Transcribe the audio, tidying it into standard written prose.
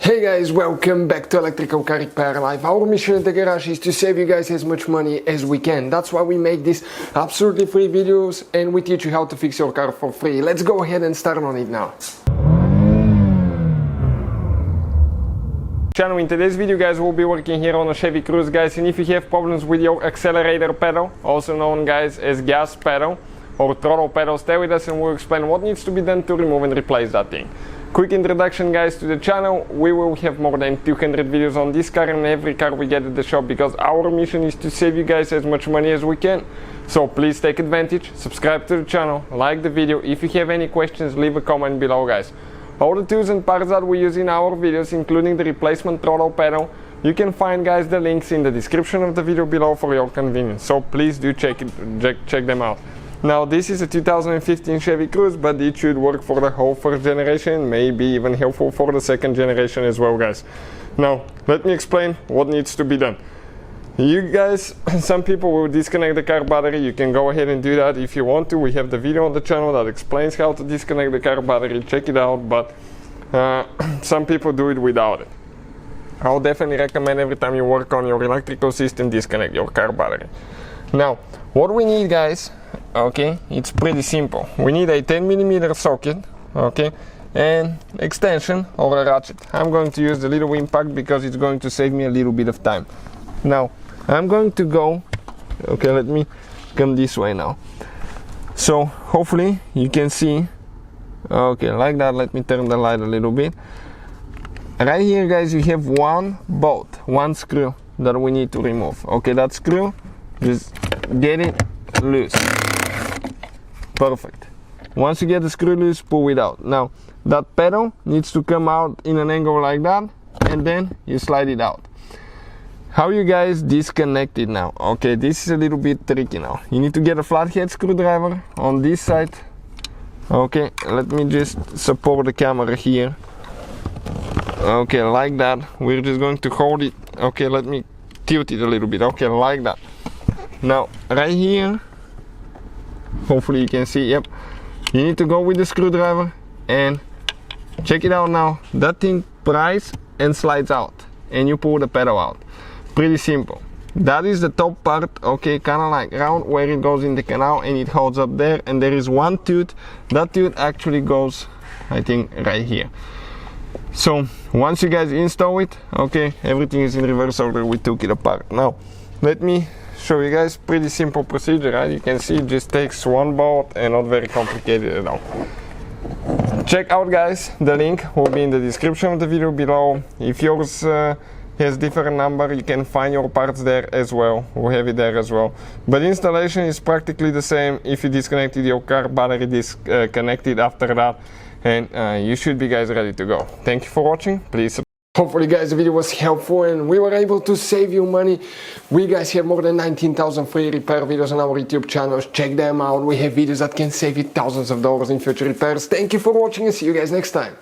Hey guys, welcome back to Electrical Car Repair Live. Our mission at the garage is to save you guys as much money as we can. That's why we make these absolutely free videos and we teach you how to fix your car for free. Let's go ahead and start on it now. In today's video guys, we'll be working here on a Chevy Cruze guys, and if you have problems with your accelerator pedal, also known guys as gas pedal or throttle pedal, stay with us and we'll explain what needs to be done to remove and replace that thing. Quick introduction guys to the channel. We will have more than 200 videos on this car and every car we get at the shop, because our mission is to save you guys as much money as we can. So please take advantage, subscribe to the channel, like the video. If you have any questions, leave a comment below guys. All the tools and parts that we use in our videos, including the replacement throttle pedal, you can find guys the links in the description of the video below for your convenience. So please do check them out. Now this is a 2015 Chevy Cruze, but it should work for the whole first generation, maybe even helpful for the second generation as well guys. Now let me explain what needs to be done. You guys, some people will disconnect the car battery. You can go ahead and do that if you want to. We have the video on the channel that explains how to disconnect the car battery. Check it out, but some people do it without it. I'll definitely recommend every time you work on your electrical system, disconnect your car battery. Now what we need guys, okay, it's pretty simple. We need a 10mm socket, okay, and extension or a ratchet. I'm going to use the little impact because it's going to save me a little bit of time. Now I'm going to go, okay, let me come this way now, so hopefully you can see, okay, like that. Let me turn the light a little bit. Right here guys, you have one bolt, one screw that we need to remove. Okay, that screw, just get it loose. Perfect. Once you get the screw loose, pull it out. Now that pedal needs to come out in an angle like that, and then you slide it out. How you guys disconnect it now? Okay, this is a little bit tricky now. You need to get a flathead screwdriver on this side. Okay, let me just support the camera here. Okay, like that. We're just going to hold it. Okay, let me tilt it a little bit. Okay, like that. Now right here, hopefully you can see, yep, you need to go with the screwdriver and check it out now. That thing pries and slides out and you pull the pedal out. Pretty simple. That is the top part, okay, kind of like round where it goes in the canal and it holds up there, and there is one tooth. That tooth actually goes, I think, right here. So once you guys install it, okay, everything is in reverse order. We took it apart. Now let me show you guys. Pretty simple procedure, right? You can see it just takes one bolt and not very complicated at all. Check out guys, the link will be in the description of the video below. If yours has different number, you can find your parts there as well. We'll have it there as well. But installation is practically the same if you disconnected your car battery, disconnected after that, and you should be guys ready to go. Thank you for watching. Please subscribe. Hopefully guys the video was helpful and we were able to save you money. We guys have more than 19,000 free repair videos on our YouTube channels. Check them out. We have videos that can save you thousands of dollars in future repairs. Thank you for watching and see you guys next time.